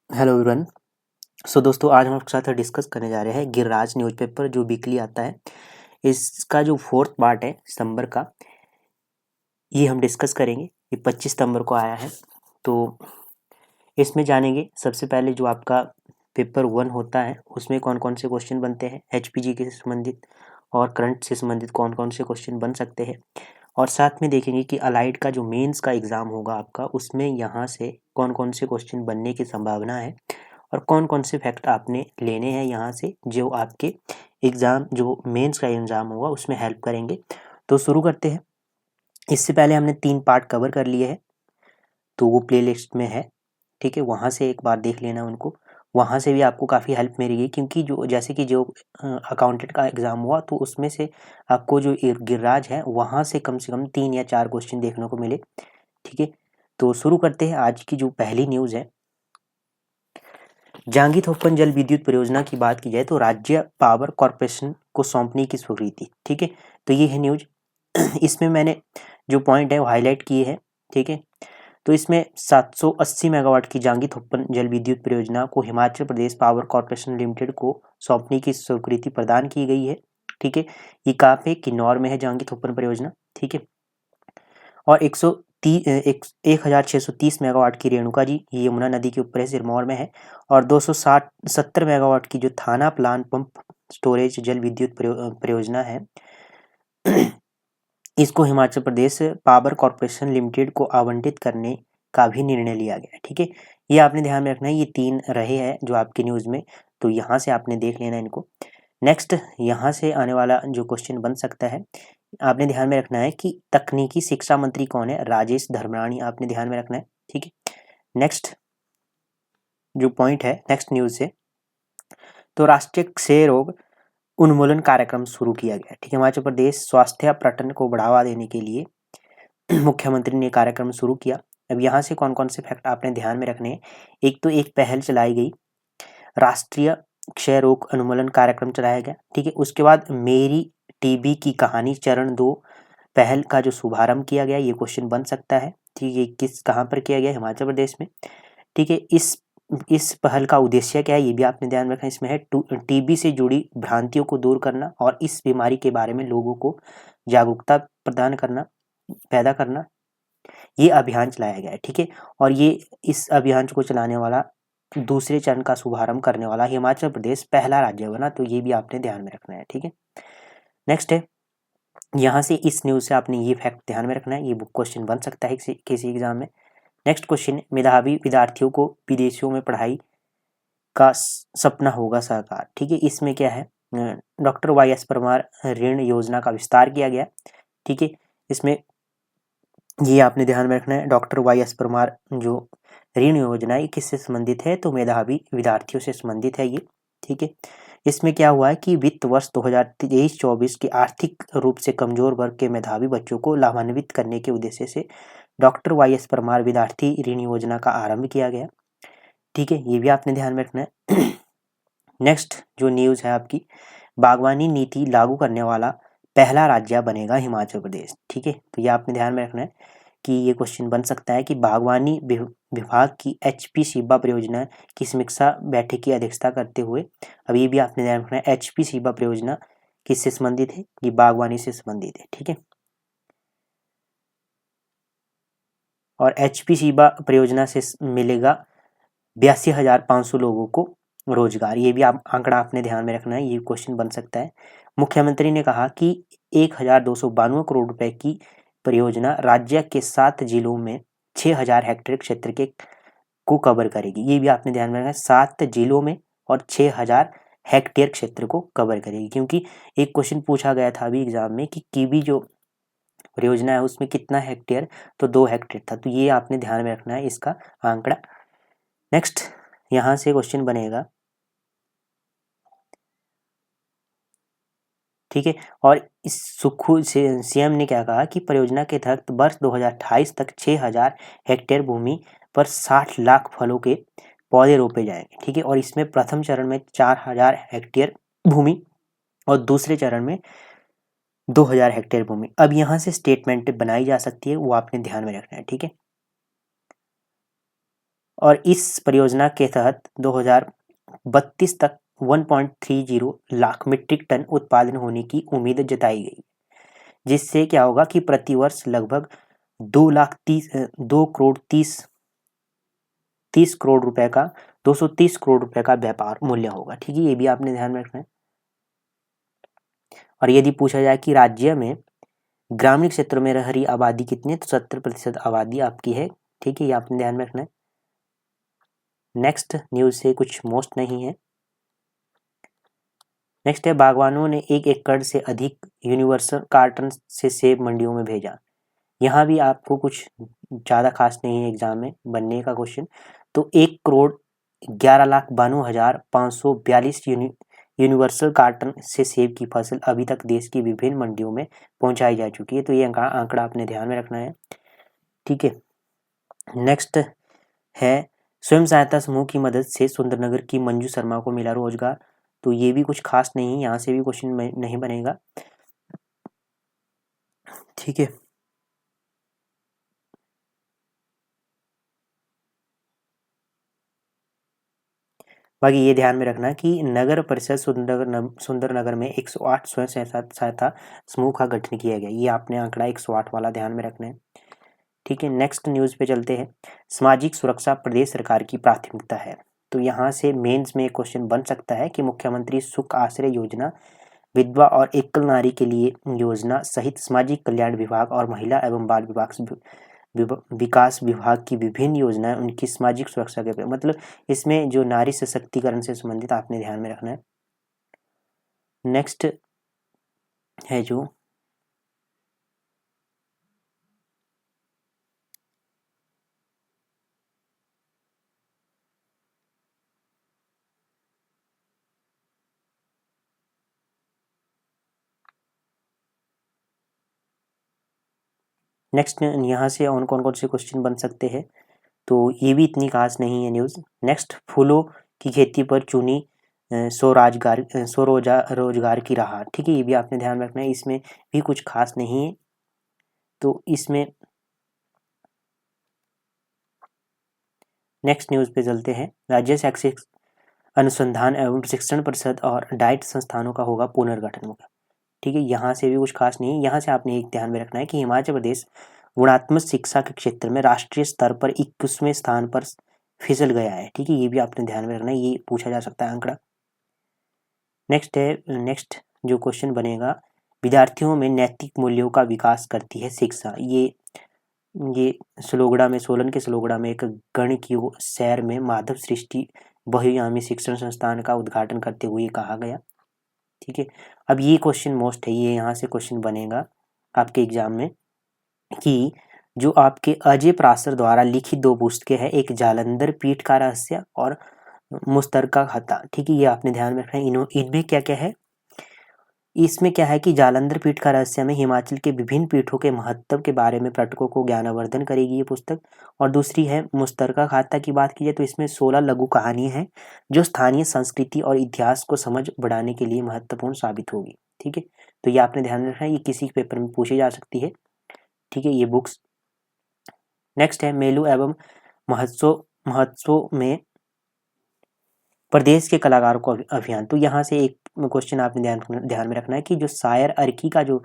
Hello everyone. सो दोस्तों, आज हम आपके साथ डिस्कस करने जा रहे हैं गिरिराज न्यूज़पेपर जो वीकली आता है। इसका जो फोर्थ पार्ट है सितंबर का, ये हम डिस्कस करेंगे। ये 25 सितंबर को आया है, तो इसमें जानेंगे सबसे पहले जो आपका पेपर 1 होता है उसमें कौन कौन से क्वेश्चन बनते हैं, एचपीजी के संबंधित और करंट से संबंधित कौन कौन से क्वेश्चन बन सकते हैं। और साथ में देखेंगे कि अलाइड का जो मेंस का एग्ज़ाम होगा आपका, उसमें यहाँ से कौन कौन से क्वेश्चन बनने की संभावना है और कौन कौन से फैक्ट आपने लेने हैं यहाँ से जो आपके एग्ज़ाम, जो मेंस का एग्ज़ाम होगा उसमें हेल्प करेंगे। तो शुरू करते हैं। इससे पहले हमने 3 पार्ट कवर कर लिए हैं, तो वो प्लेलिस्ट में है, ठीक है, वहाँ से एक बार देख लेना उनको। वहाँ से भी आपको काफ़ी हेल्प मिलेगी, क्योंकि जो जैसे कि जो अकाउंटेंट का एग्ज़ाम हुआ तो उसमें से आपको जो गिरिराज है वहाँ से कम 3 या 4 क्वेश्चन देखने को मिले, ठीक है। तो शुरू करते हैं। आज की जो पहली न्यूज़ है, जांगी थोपन जल विद्युत परियोजना की बात की जाए तो राज्य पावर कॉरपोरेशन को सौंपने की स्वीकृति, ठीक है। तो ये है न्यूज। इसमें मैंने जो पॉइंट है वो हाईलाइट किए हैं, ठीक है। तो इसमें 780 मेगावाट की जांगी थोपन जल विद्युत परियोजना को Himachal Pradesh power corporation limited को सौंपने की स्वीकृति प्रदान की गई है, ठीक है। ये कहाँ पे, किन्नौर में है जांगी थोपन परियोजना, ठीक है। और 1630 मेगावाट की रेणुका जी, ये यमुना नदी के ऊपर है, सिरमौर में है। और 270 मेगावाट की जो थाना प्लान पंप स्टोरेज जल विद्युत परियोजना है, इसको Himachal Pradesh power corporation limited को आवंटित करने का भी निर्णय लिया गया है, ठीक है। ये आपने ध्यान में रखना है, ये 3 रहे हैं जो आपकी न्यूज़ में, तो यहाँ से आपने देख लेना इनको। नेक्स्ट, यहाँ से आने वाला जो क्वेश्चन बन सकता है, आपने ध्यान में रखना है कि तकनीकी शिक्षा मंत्री कौन है, राजेश धर्माणी, आपने ध्यान में रखना है, ठीक है। नेक्स्ट जो पॉइंट है नेक्स्ट न्यूज़ से, तो राष्ट्रीय क्षय रोग उन्मूलन कार्यक्रम शुरू किया गया, ठीक है। हिमाचल प्रदेश स्वास्थ्य पर्यटन को बढ़ावा देने के लिए मुख्यमंत्री ने कार्यक्रम शुरू किया। अब यहाँ से कौन कौन से फैक्ट आपने ध्यान में रखने हैं। एक तो एक पहल चलाई गई, राष्ट्रीय क्षय रोग उन्मूलन कार्यक्रम चलाया गया, ठीक है। उसके बाद मेरी टीबी की कहानी चरण 2 पहल का जो शुभारंभ किया गया, ये क्वेश्चन बन सकता है, ठीक है। किस कहाँ पर किया गया, हिमाचल प्रदेश में, ठीक है। इस पहल का उद्देश्य क्या है, ये भी आपने ध्यान रखना। इसमें है टीबी से जुड़ी भ्रांतियों को दूर करना और इस बीमारी के बारे में लोगों को जागरूकता प्रदान करना, पैदा करना, ये अभियान चलाया गया है, ठीक है। और ये इस अभियान को चलाने वाला, दूसरे चरण का शुभारंभ करने वाला हिमाचल प्रदेश पहला राज्य बना, तो ये भी आपने ध्यान में रखना है, ठीक है। नेक्स्ट है, यहाँ से इस न्यूज़ से आपने ये फैक्ट ध्यान में रखना है, ये बुक क्वेश्चन बन सकता है किसी एग्जाम में। नेक्स्ट क्वेश्चन, मेधावी विद्यार्थियों को विदेशों में पढ़ाई का सपना होगा साकार, ठीक है। इसमें क्या है, डॉक्टर वाई एस परमार ऋण योजना का विस्तार किया गया, ठीक है। इसमें ये आपने ध्यान में रखना है, डॉक्टर वाई एस परमार जो ऋण योजना है किससे संबंधित है, तो मेधावी विद्यार्थियों से संबंधित है ये, ठीक है। इसमें क्या हुआ है कि वित्त वर्ष 2023-24 के आर्थिक रूप से कमजोर वर्ग के मेधावी बच्चों को लाभान्वित करने के उद्देश्य से डॉक्टर वाई एस परमार विद्यार्थी ऋण योजना का आरंभ किया गया, ठीक है। ये भी आपने ध्यान में रखना है। नेक्स्ट जो न्यूज़ है आपकी, बागवानी नीति लागू करने वाला पहला राज्य बनेगा हिमाचल प्रदेश, ठीक है। तो ये आपने ध्यान में रखना है कि ये क्वेश्चन बन सकता है कि बागवानी विभाग की एचपी शिबा परियोजना की समीक्षा बैठक की अध्यक्षता करते हुए, अब ये भी आपने ध्यान रखना है, एचपी शिबा परियोजना किससे संबंधित है, ये बागवानी से संबंधित है, ठीक है। और एचपी शिबा परियोजना से मिलेगा 82,500 लोगों को रोजगार, ये भी आप आंकड़ा आपने ध्यान में रखना है, ये क्वेश्चन बन सकता है। मुख्यमंत्री ने कहा कि 1,292 करोड़ रुपए की परियोजना राज्य के 7 जिलों में 6,000 हेक्टेयर क्षेत्र के को कवर करेगी, ये भी आपने ध्यान में रखना है, 7 जिलों में और 6,000 हेक्टेयर क्षेत्र को कवर करेगी। क्योंकि एक क्वेश्चन पूछा गया था अभी एग्जाम में कि कीवी जो परियोजना है उसमें कितना हेक्टेयर, तो 2 हेक्टेयर था, तो ये आपने ध्यान में रखना है इसका आंकड़ा। नेक्स्ट यहाँ से क्वेश्चन बनेगा, ठीक है। और इस सुखू से सीएम ने क्या कहा कि परियोजना के तहत वर्ष 2028 तक 6,000 हेक्टेयर भूमि पर 60 लाख फलों के पौधे रोपे जाएंगे, ठीक है। और इसमें प्रथम चरण में 4,000 हेक्टेयर भूमि और दूसरे चरण में 2,000 हेक्टेयर भूमि। अब यहाँ से स्टेटमेंट बनाई जा सकती है, वो आपने ध्यान में रखना है, ठीक है। और इस परियोजना के तहत 2032 तक 1.30 लाख मीट्रिक टन उत्पादन होने की उम्मीद जताई गई, जिससे क्या होगा कि प्रतिवर्ष लगभग 230 करोड़ रुपए का 230 करोड़ रुपए का व्यापार मूल्य होगा। ठीक है, ये भी आपने ध्यान में रखना है। और यदि पूछा जाए कि राज्य में ग्रामीण क्षेत्रों में रह रही आबादी कितनी है, तो 70% आबादी आपकी है। ठीक है, ये आपने ध्यान में रखना है। नेक्स्ट न्यूज से कुछ मोस्ट नहीं है। नेक्स्ट है, बागवानों ने 1 एकड़ से अधिक यूनिवर्सल कार्टन से सेब मंडियों में भेजा। यहाँ भी आपको कुछ ज़्यादा खास नहीं है एग्जाम में बनने का क्वेश्चन। तो 1,11,92,542 यूनिवर्सल कार्टन से सेब की फसल अभी तक देश की विभिन्न मंडियों में पहुंचाई जा चुकी है। तो ये आंकड़ा आपने ध्यान में रखना है। ठीक है, नेक्स्ट है, स्वयं सहायता समूह की मदद से सुंदरनगर की मंजू शर्मा को मिला रोजगार। तो ये भी कुछ खास नहीं है, यहाँ से भी क्वेश्चन नहीं बनेगा। ठीक है, बाकी ये ध्यान में रखना कि नगर परिषद सुंदरनगर में 108 स्वयं सहायता समूह का गठन किया गया। ये आपने आंकड़ा 108 वाला ध्यान में रखना है। ठीक है, नेक्स्ट न्यूज पे चलते हैं। सामाजिक सुरक्षा प्रदेश सरकार की प्राथमिकता है। तो यहाँ से मेंस में एक क्वेश्चन बन सकता है कि मुख्यमंत्री सुख आश्रय योजना, विधवा और एकल नारी के लिए योजना सहित सामाजिक कल्याण विभाग और महिला एवं बाल विकास विभाग की विभिन्न योजनाएं उनकी सामाजिक सुरक्षा के, मतलब इसमें जो नारी सशक्तिकरण से संबंधित आपने ध्यान में रखना है। नेक्स्ट है जो नेक्स्ट यहाँ से और कौन कौन से क्वेश्चन बन सकते हैं, तो ये भी इतनी खास नहीं है न्यूज़। नेक्स्ट, फूलों की खेती पर चुनी रोजगार की राह। ठीक है, ये भी आपने ध्यान रखना है, इसमें भी कुछ खास नहीं है। तो इसमें नेक्स्ट न्यूज़ पे चलते हैं। राज्य शैक्षिक अनुसंधान एवं शिक्षण परिषद और डाइट संस्थानों का होगा पुनर्गठन होगा। ठीक है, यहाँ से भी कुछ खास नहीं है। यहाँ से आपने एक ध्यान में रखना है कि हिमाचल प्रदेश गुणात्मक शिक्षा के क्षेत्र में राष्ट्रीय स्तर पर 21वें स्थान पर फिसल गया है। ठीक है, ये भी आपने ध्यान में रखना है, ये पूछा जा सकता है आंकड़ा। नेक्स्ट जो क्वेश्चन बनेगा, विद्यार्थियों में नैतिक मूल्यों का विकास करती है शिक्षा। ये सलोगड़ा में, सोलन के सलोगड़ा में एक गणिकीय शहर में माधव सृष्टि बहुआयामी शिक्षण संस्थान का उद्घाटन करते हुए कहा गया। ठीक है, अब ये क्वेश्चन मोस्ट है, ये यहाँ से क्वेश्चन बनेगा आपके एग्जाम में कि जो आपके अजय प्रासर द्वारा लिखित 2 पुस्तकें हैं, एक जालंधर पीठ का रहस्य और मुश्तरका खाता। ठीक है, ये आपने ध्यान में रखना है। इनमें क्या क्या है, इसमें क्या है कि जालंधर पीठ का रहस्य में हिमाचल के विभिन्न पीठों के महत्व के बारे में पाठकों को ज्ञानवर्धन करेगी ये पुस्तक। और दूसरी है मुश्तरका खाता की बात की जाए तो इसमें 16 लघु कहानी है जो स्थानीय संस्कृति और इतिहास को समझ बढ़ाने के लिए महत्वपूर्ण साबित होगी। ठीक है, तो ये आपने ध्यान रखना है, ये किसी पेपर में पूछी जा सकती है। ठीक है, ये बुक्स। नेक्स्ट है, मेलू एवं महोत्सव में प्रदेश के कलाकारों को अभियान। तो यहाँ से एक क्वेश्चन आपने ध्यान में रखना है कि जो शायर अर्की का जो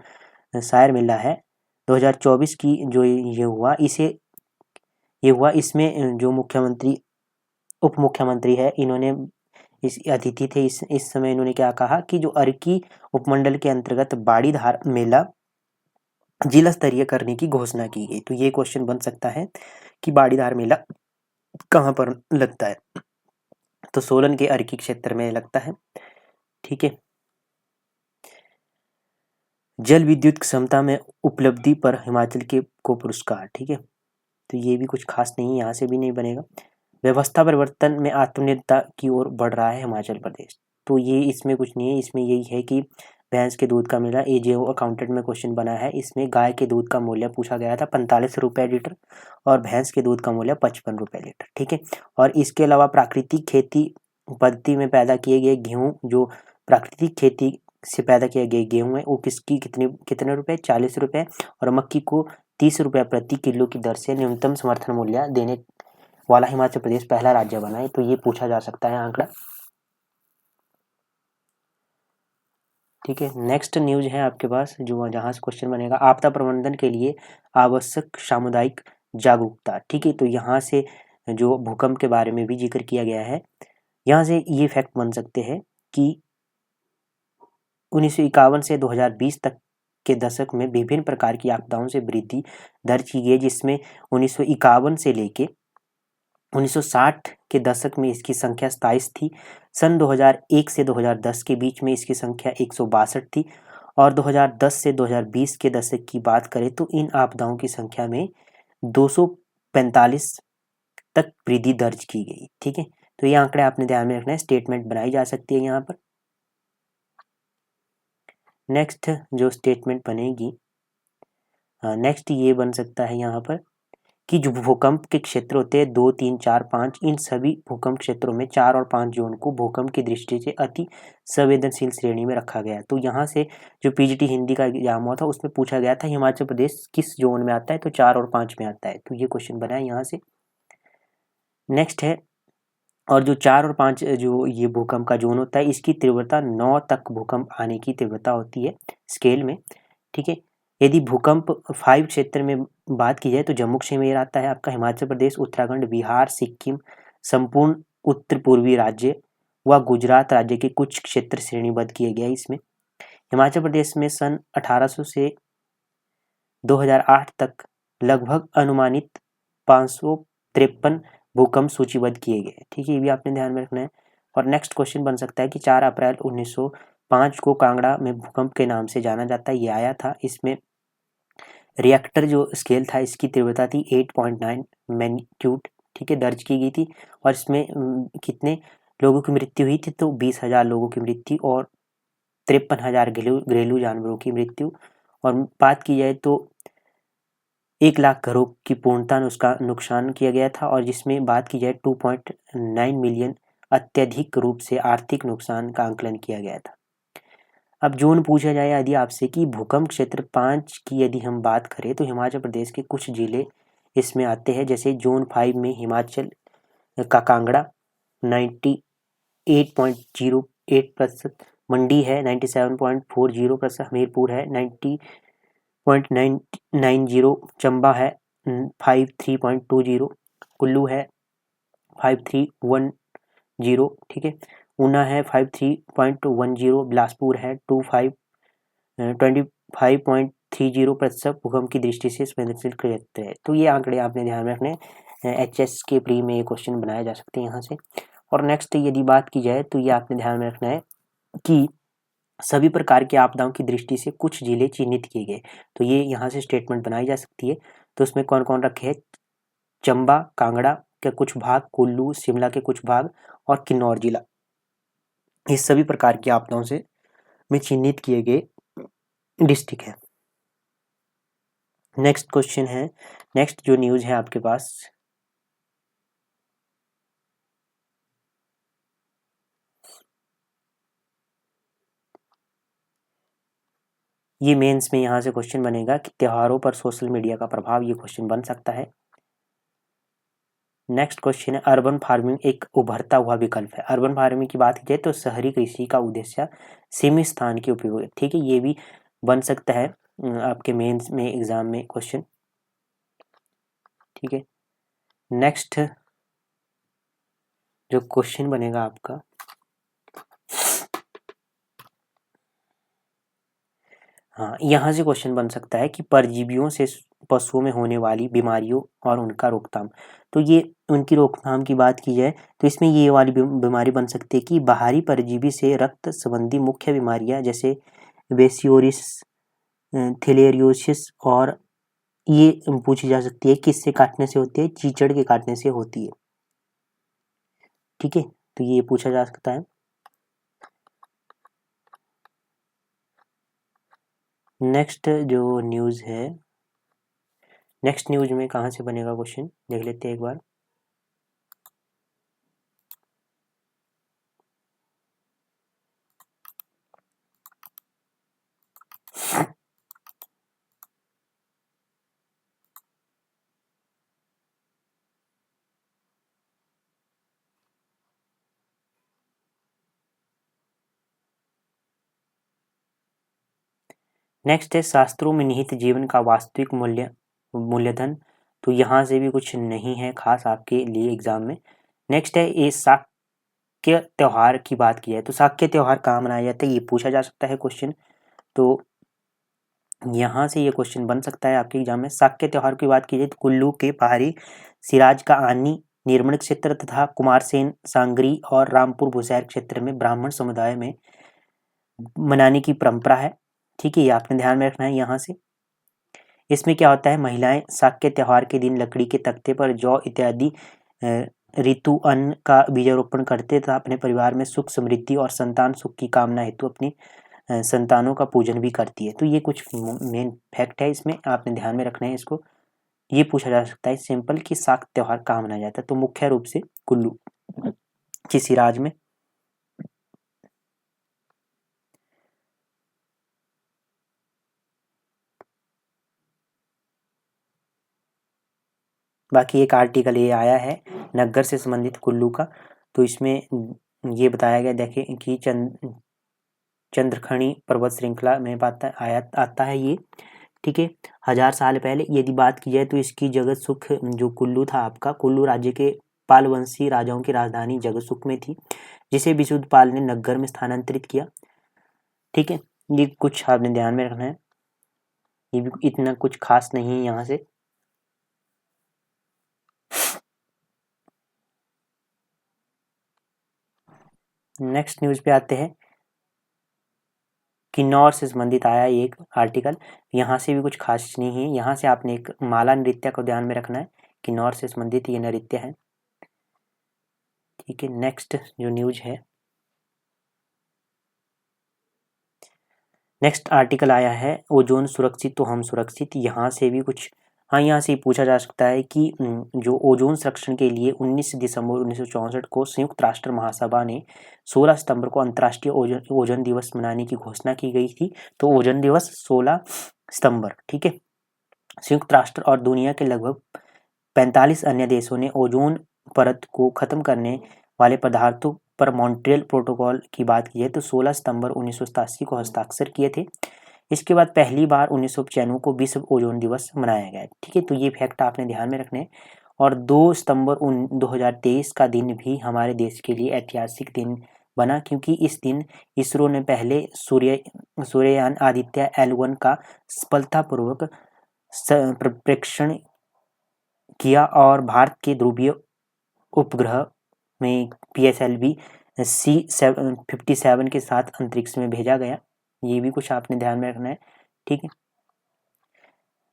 शायर मेला है 2024 की जो ये हुआ इसमें जो मुख्यमंत्री उप मुख्यमंत्री है इन्होंने इस अतिथि थे, इस समय इन्होंने क्या कहा कि जो अर्की उपमंडल के अंतर्गत बाड़ीधार मेला जिला स्तरीय करने की घोषणा की गई। तो ये क्वेश्चन बन सकता है कि बाड़ीधार मेला कहाँ पर लगता है, तो सोलन के अर्की क्षेत्र में लगता है। ठीक है, जल विद्युत क्षमता में उपलब्धि पर हिमाचल के को पुरस्कार। ठीक है, तो ये भी कुछ खास नहीं, यहाँ से भी नहीं बनेगा। व्यवस्था परिवर्तन में आत्मनिर्भरता की ओर बढ़ रहा है हिमाचल प्रदेश। तो ये इसमें कुछ नहीं है, इसमें यही है कि भैंस के दूध का मिला। एजेओ अकाउंटेंट में क्वेश्चन बना है, इसमें गाय के दूध का मूल्य पूछा गया था 45 रुपये लीटर और भैंस के दूध का मूल्य 55 रुपये लीटर। ठीक है, और इसके अलावा प्राकृतिक खेती पद्धति में पैदा किए गए गेहूँ, जो प्राकृतिक खेती से पैदा किया गया गेहूँ है वो कितने रुपए, 40 रुपये, और मक्की को 30 रुपये प्रति किलो की दर से न्यूनतम समर्थन मूल्य देने वाला हिमाचल प्रदेश पहला राज्य बना है, तो ये पूछा जा सकता है आंकड़ा। ठीक है, नेक्स्ट न्यूज है आपके पास जो जहाँ से क्वेश्चन बनेगा, आपदा प्रबंधन के लिए आवश्यक सामुदायिक जागरूकता। ठीक है, तो यहाँ से जो भूकंप के बारे में भी जिक्र किया गया है, यहाँ से ये फैक्ट बन सकते हैं कि 1951 से 2020 तक के दशक में विभिन्न प्रकार की आपदाओं से वृद्धि दर्ज की गई, जिसमें 1951 से लेके 1960 के दशक में इसकी संख्या 27 थी। सन 2001 से 2010 के बीच में इसकी संख्या 162 थी, और 2010 से 2020 के दशक की बात करें तो इन आपदाओं की संख्या में 245 तक वृद्धि दर्ज की गई। ठीक है, तो ये आंकड़े आपने ध्यान में रखना है, स्टेटमेंट बनाई जा सकती है यहाँ पर। नेक्स्ट जो स्टेटमेंट बनेगी, नेक्स्ट ये बन सकता है यहाँ पर कि जो भूकंप के क्षेत्र होते हैं 2, 3, 4, 5, इन सभी भूकंप क्षेत्रों में 4 और 5 जोन को भूकंप की दृष्टि से अति संवेदनशील श्रेणी में रखा गया है। तो यहाँ से जो पीजीटी हिंदी का एग्जाम हुआ था उसमें पूछा गया था हिमाचल प्रदेश किस जोन में आता है, तो 4 और 5 में आता है, तो ये क्वेश्चन बना है यहाँ से। नेक्स्ट है, और जो 4 और 5 जो ये भूकंप का जोन होता है, इसकी तीव्रता 9 तक भूकंप आने की तीव्रता होती है स्केल में। ठीक है, यदि भूकंप 5 क्षेत्र में बात की जाए तो जम्मू कश्मीर आता है आपका, हिमाचल प्रदेश, उत्तराखंड, बिहार, सिक्किम, संपूर्ण उत्तर पूर्वी राज्य व गुजरात राज्य के कुछ क्षेत्र श्रेणीबद्ध किए गए इसमें। हिमाचल प्रदेश में सन 1800 से 2008 तक लगभग अनुमानित 553 भूकंप सूचीबद्ध किए गए। ठीक है, ये भी आपने ध्यान में रखना है। और नेक्स्ट क्वेश्चन बन सकता है कि 4 अप्रैल 1905 को कांगड़ा में भूकंप के नाम से जाना जाता है, ये आया था। इसमें रिएक्टर जो स्केल था इसकी तीव्रता थी 8.9 मैग्नीट्यूड, ठीक है, दर्ज की गई थी। और इसमें कितने लोगों की मृत्यु हुई थी, तो 20,000 लोगों की मृत्यु और 53,000 घरेलू जानवरों की मृत्यु। और बात की जाए तो 1 लाख घरों की पूर्णतः उसका नुकसान किया गया था, और जिसमें बात की जाए 2.9 मिलियन अत्यधिक रूप से आर्थिक नुकसान का आंकलन किया गया था। अब जोन पूछा जाए यदि आपसे कि भूकंप क्षेत्र 5 की यदि हम बात करें तो हिमाचल प्रदेश के कुछ जिले इसमें आते हैं, जैसे जोन 5 में हिमाचल का कांगड़ा 98.08%, मंडी है 97.40%, हमीरपुर है 90.990, चंबा है 53.20, कुल्लू है 5310, ठीक है, ऊना है 53.10, बिलासपुर है 25.30% भूकंप की दृष्टि से संवेदनशील क्षेत्र है। तो ये आंकड़े आपने ध्यान में रखने, HS के प्री में ये क्वेश्चन बनाए जा सकते हैं यहाँ से। और नेक्स्ट यदि बात की जाए तो ये आपने ध्यान में रखना है कि सभी प्रकार की आपदाओं की दृष्टि से कुछ जिले चिन्हित किए गए, तो ये यहाँ से स्टेटमेंट बनाई जा सकती है। तो उसमें कौन कौन रखे हैं, चंबा, कांगड़ा के कुछ भाग, कुल्लू, शिमला के कुछ भाग और किन्नौर जिला, इस सभी प्रकार की आपदाओं से में चिन्हित किए गए डिस्ट्रिक्ट है। नेक्स्ट क्वेश्चन है, नेक्स्ट जो न्यूज है आपके पास, ये मेंस में यहाँ से क्वेश्चन बनेगा कि त्योहारों पर सोशल मीडिया का प्रभाव, ये क्वेश्चन बन सकता है। नेक्स्ट क्वेश्चन है, अर्बन फार्मिंग एक उभरता हुआ विकल्प है। अर्बन फार्मिंग की बात की जाए तो शहरी कृषि का उद्देश्य सीमित स्थान के उपयोग है। ठीक है, ये भी बन सकता है आपके मेंस में एग्जाम में क्वेश्चन। ठीक है, नेक्स्ट जो क्वेश्चन बनेगा आपका, हाँ, यहाँ से क्वेश्चन बन सकता है कि परजीवियों से पशुओं में होने वाली बीमारियों और उनका रोकथाम। तो ये उनकी रोकथाम की बात की जाए तो इसमें ये वाली बीमारी बन सकती है कि बाहरी परजीवी से रक्त संबंधी मुख्य बीमारियां जैसे बेसियोरिस, थेलेरियोसिस, और ये पूछी जा सकती है किससे काटने से होती है, चीचड़ के काटने से होती है। ठीक है, तो ये पूछा जा सकता है। नेक्स्ट जो न्यूज़ है, नेक्स्ट न्यूज़ में कहाँ से बनेगा क्वेश्चन देख लेते हैं एक बार। नेक्स्ट है शास्त्रों में निहित जीवन का वास्तविक मूल्यधन, तो यहाँ से भी कुछ नहीं है खास आपके लिए एग्जाम में। नेक्स्ट है ये शाक्य त्योहार की बात की जाए तो शाक्य त्योहार कहाँ मनाया जाता है, ये पूछा जा सकता है क्वेश्चन। तो यहाँ से ये क्वेश्चन बन सकता है आपके एग्जाम में। शाक्य त्योहार की बात की जाए तो कुल्लू के पहाड़ी सिराज का आनी निर्मल क्षेत्र तथा कुमारसेन सांगरी और रामपुर बुशहर क्षेत्र में ब्राह्मण समुदाय में मनाने की परंपरा है। ठीक है, ये आपने ध्यान में रखना है। यहाँ से इसमें क्या होता है, महिलाएं शाक्य त्योहार के दिन लकड़ी के तख्ते पर जौ इत्यादि ऋतु अन्न का बीजारोपण करते तथा अपने परिवार में सुख समृद्धि और संतान सुख की कामना हेतु अपनी संतानों का पूजन भी करती है। तो ये कुछ मेन फैक्ट है, इसमें आपने ध्यान में रखना है इसको। ये पूछा जा सकता है सिंपल कि शाक त्योहार कहाँ मनाया जाता है, तो मुख्य रूप से कुल्लू की सिराज में। बाकी एक आर्टिकल ये आया है नग्गर से संबंधित कुल्लू का, तो इसमें ये बताया गया देखिए कि चंद्रखणी पर्वत श्रृंखला में आता है ये। ठीक है, 1000 साल पहले यदि बात की जाए तो इसकी जगत सुख जो कुल्लू था आपका, कुल्लू राज्य के पालवंशी राजाओं की राजधानी जगत सुख में थी, जिसे विशुद्धपाल ने नग्गर में स्थानांतरित किया। ठीक है, ये कुछ आपने ध्यान में रखना है, ये भी इतना कुछ खास नहीं है यहाँ से। नेक्स्ट न्यूज पे आते हैं, किन्नौर से संबंधित आया एक आर्टिकल, यहाँ से भी कुछ खास नहीं है। यहाँ से आपने एक माला नृत्य को ध्यान में रखना है, किन्नौर से संबंधित ये नृत्य है। ठीक है, नेक्स्ट जो न्यूज है, नेक्स्ट आर्टिकल आया है ओजोन सुरक्षित तो हम सुरक्षित। यहाँ से भी कुछ, हाँ यहाँ से पूछा जा सकता है कि जो ओजोन संरक्षण के लिए 19 दिसंबर 1964 को संयुक्त राष्ट्र महासभा ने 16 सितंबर को अंतर्राष्ट्रीय ओजोन दिवस मनाने की घोषणा की गई थी। तो ओजोन दिवस 16 सितंबर, ठीक है। संयुक्त राष्ट्र और दुनिया के लगभग 45 अन्य देशों ने ओजोन परत को खत्म करने वाले पदार्थों पर मॉन्ट्रियल प्रोटोकॉल की बात की है तो 16 सितंबर 1987 को हस्ताक्षर किए थे। इसके बाद पहली बार 1995 को विश्व ओजोन दिवस मनाया गया। ठीक है, तो ये फैक्ट आपने ध्यान में रखने हैं। और 2 सितंबर 2023 का दिन भी हमारे देश के लिए ऐतिहासिक दिन बना, क्योंकि इस दिन इसरो ने पहले सूर्ययान आदित्य L1 का सफलतापूर्वक प्रक्षेपण किया और भारत के ध्रुवीय उपग्रह में PSLV C57 के साथ अंतरिक्ष में भेजा गया। ये भी कुछ आपने ध्यान में रखना है। ठीक है,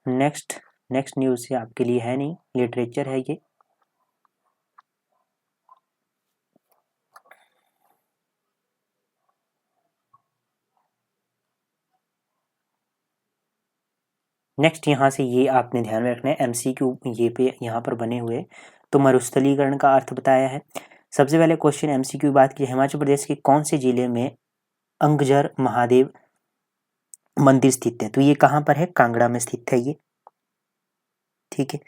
नेक्स्ट न्यूज़ से आपके लिए है नहीं, लिटरेचर है ये। नेक्स्ट यहाँ से ये आपने ध्यान में रखना है, MCQ ये पे यहाँ पर बने हुए। तो मरुस्थलीकरण का अर्थ बताया है। सबसे पहले क्वेश्चन MCQ बात की, हिमाचल प्रदेश के कौन से जिले में अंगझर महादेव मंदिर स्थित है? तो ये कहाँ पर है? कांगड़ा में स्थित है ये। ठीक है,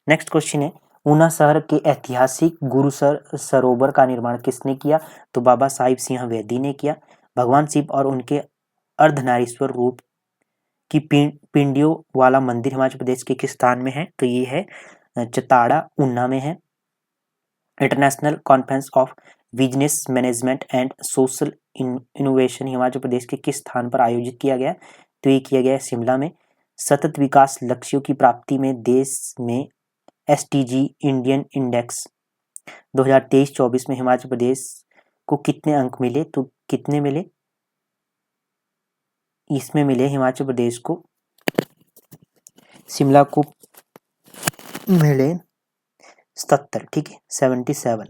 नेक्स्ट क्वेश्चन है, ऊना शहर के ऐतिहासिक गुरुसर सरोवर का निर्माण किसने किया? तो बाबा साहिब सिंह वेदी ने किया। भगवान शिव और उनके अर्धनारीश्वर रूप की पिंडियों वाला मंदिर हिमाचल प्रदेश के किस स्थान में है? तो ये है चताड़ा, ऊना में है। International conference of business management and social innovation Himachal Pradesh के किस स्थान पर आयोजित किया गया? तो ये किया गया शिमला में। सतत विकास लक्ष्यों की प्राप्ति में देश में SDG इंडियन इंडेक्स 2023-24 में हिमाचल प्रदेश को कितने अंक मिले? तो कितने मिले? इसमें मिले हिमाचल प्रदेश को, शिमला को मिले 77। ठीक है, 77।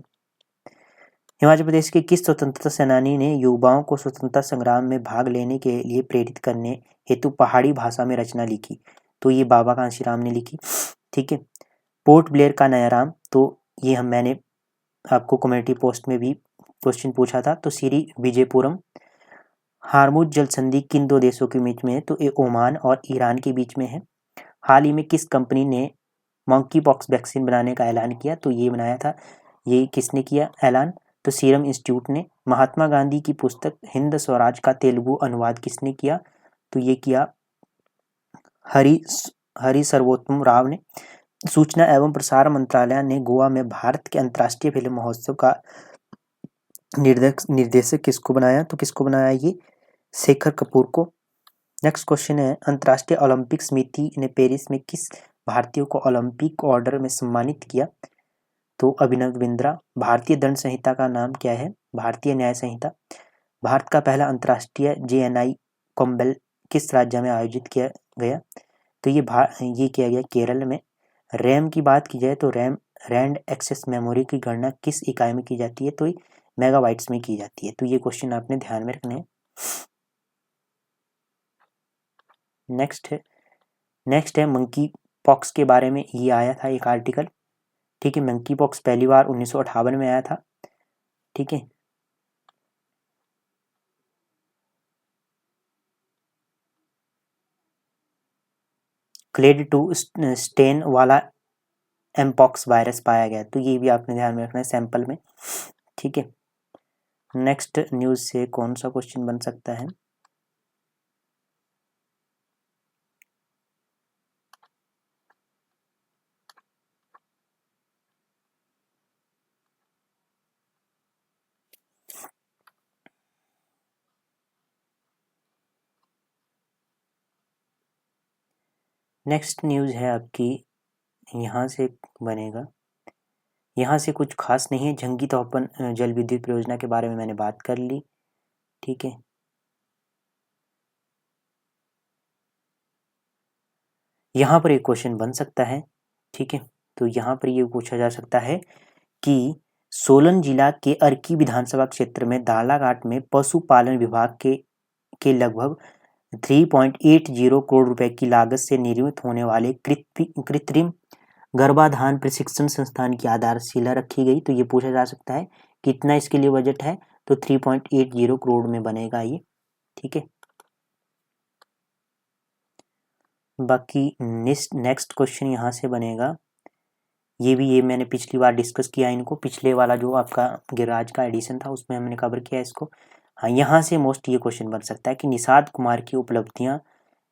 हिमाचल प्रदेश के किस स्वतंत्रता सेनानी ने युवाओं को स्वतंत्रता संग्राम में भाग लेने के लिए प्रेरित करने हेतु पहाड़ी भाषा में रचना लिखी? तो ये बाबा कांशीराम ने लिखी। ठीक है, पोर्ट ब्लेयर का नया नाम, तो ये मैंने आपको कम्युनिटी पोस्ट में भी क्वेश्चन पूछा था। तो श्री विजयपुरम। हार्मुज जल संधि किन दो देशों के बीच में है? तो ये ओमान और ईरान के बीच में है। हाल ही में किस कंपनी ने मंकी पॉक्स वैक्सीन बनाने का ऐलान किया? तो ये बनाया था, ये किसने किया ऐलान? तो सीरम इंस्टीट्यूट ने। महात्मा गांधी की पुस्तक हिंद स्वराज का तेलुगु अनुवाद किसने किया? तो ये किया हरि सर्वोत्तम राव ने। सूचना एवं प्रसारण मंत्रालय ने गोवा में भारत के अंतर्राष्ट्रीय फिल्म महोत्सव का निर्देशक किसको बनाया? तो किसको बनाया? ये शेखर कपूर को। नेक्स्ट क्वेश्चन है, अंतर्राष्ट्रीय ओलंपिक समिति ने पेरिस में किस भारतीय को ओलंपिक ऑर्डर में सम्मानित किया? तो अभिनव बिंद्रा। भारतीय दंड संहिता का नाम क्या है? भारतीय न्याय संहिता। भारत का पहला अंतर्राष्ट्रीय JNI कॉम्बेल किस राज्य में आयोजित किया गया? तो ये किया गया केरल में। रैम की बात की जाए तो रैंड एक्सेस मेमोरी की गणना किस इकाई में की जाती है? तो मेगाबाइट्स में की जाती है। तो ये क्वेश्चन आपने ध्यान में रखने हैं। नेक्स्ट है मंकी पॉक्स के बारे में ये आया था एक आर्टिकल। ठीक है, मंकी पॉक्स पहली बार 1958 में आया था। ठीक है, क्लेड टू स्टेन वाला एमपॉक्स वायरस पाया गया। तो ये भी आपने ध्यान में रखना है सैंपल में। ठीक है, नेक्स्ट न्यूज से कौन सा क्वेश्चन बन सकता है? नेक्स्ट न्यूज है आपकी, यहाँ से बनेगा, यहाँ से कुछ खास नहीं है। झंगी तोपन जल विद्युत परियोजना के बारे में मैंने बात कर ली। ठीक है, यहाँ पर एक क्वेश्चन बन सकता है। ठीक है, तो यहाँ पर ये पूछा जा सकता है कि सोलन जिला के अर्की विधानसभा क्षेत्र में दालाघाट में पशुपालन विभाग के लगभग 3.80 करोड़ रुपए की लागत से निर्मित होने वाले कृत्रिम गर्भाधान प्रशिक्षण संस्थान की आधारशिला रखी गई। तो ये पूछा जा सकता है कितना इसके लिए बजट है? तो 3.80 करोड़ में बनेगा ये। ठीक है, बाकी नेक्स्ट क्वेश्चन यहाँ से बनेगा, ये मैंने पिछली बार डिस्कस किया इनको। पिछले वाला जो आपका गिरिराज का एडिशन था उसमें हमने कवर किया इसको। हाँ, यहाँ से मोस्ट ये क्वेश्चन बन सकता है कि निषाद कुमार की उपलब्धियाँ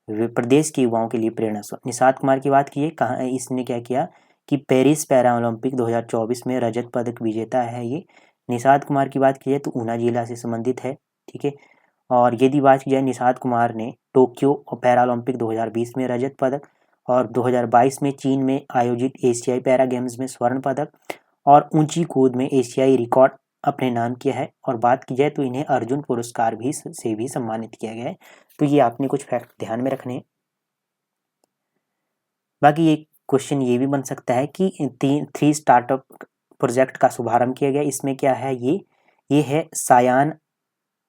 प्रदेश के युवाओं के लिए प्रेरणा स्रोत। निषाद कुमार की बात की है, कहाँ इसने क्या किया कि पेरिस पैरा ओलंपिक 2024 में रजत पदक विजेता है ये। निषाद कुमार की बात की जाए तो ऊना जिला से संबंधित है। ठीक है, और यदि बात की जाए निषाद कुमार ने टोक्यो पैरा ओलंपिक 2020 में रजत पदक और 2022 में चीन में आयोजित एशियाई पैरा गेम्स में स्वर्ण पदक और ऊंची कूद में एशियाई रिकॉर्ड अपने नाम किया है। और बात की जाए तो इन्हें अर्जुन पुरस्कार से भी सम्मानित किया गया है। तो ये आपने कुछ फैक्ट ध्यान में रखने हैं। बाकी एक क्वेश्चन ये भी बन सकता है कि 3 स्टार्टअप प्रोजेक्ट का शुभारंभ किया गया। इसमें क्या है? ये है सायान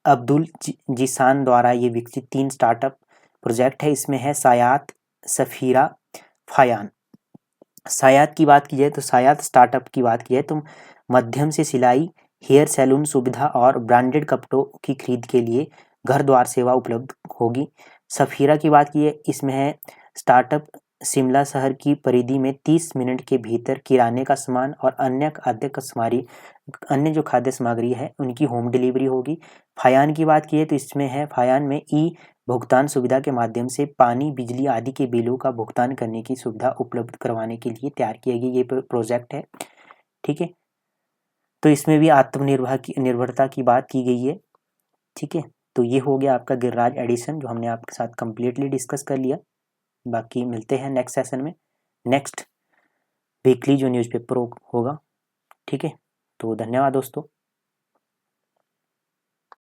अब्दुल जिसान द्वारा ये विकसित 3 स्टार्टअप प्रोजेक्ट है। इसमें है सायात, सफीरा, फायान। सायात की बात की जाए तो सायात स्टार्टअप की बात की जाए तो मध्यम से सिलाई, हेयर सैलून सुविधा और ब्रांडेड कपड़ों की खरीद के लिए घर द्वार सेवा उपलब्ध होगी। सफीरा की बात की है, इसमें है स्टार्टअप शिमला शहर की परिधि में 30 मिनट के भीतर किराने का सामान और अन्य जो खाद्य सामग्री है उनकी होम डिलीवरी होगी। फायान की बात की है तो इसमें है फायान में ई भुगतान सुविधा के माध्यम से पानी, बिजली आदि के बिलों का भुगतान करने की सुविधा उपलब्ध करवाने के लिए तैयार किया गया ये प्रोजेक्ट है। ठीक है, तो इसमें भी निर्भरता की बात की गई है। ठीक है, तो ये हो गया आपका गिरिराज एडिशन जो हमने आपके साथ कंप्लीटली डिस्कस कर लिया। बाकी मिलते हैं नेक्स्ट सेशन में, नेक्स्ट वीकली जो न्यूज़पेपर होगा। ठीक है, तो धन्यवाद दोस्तों।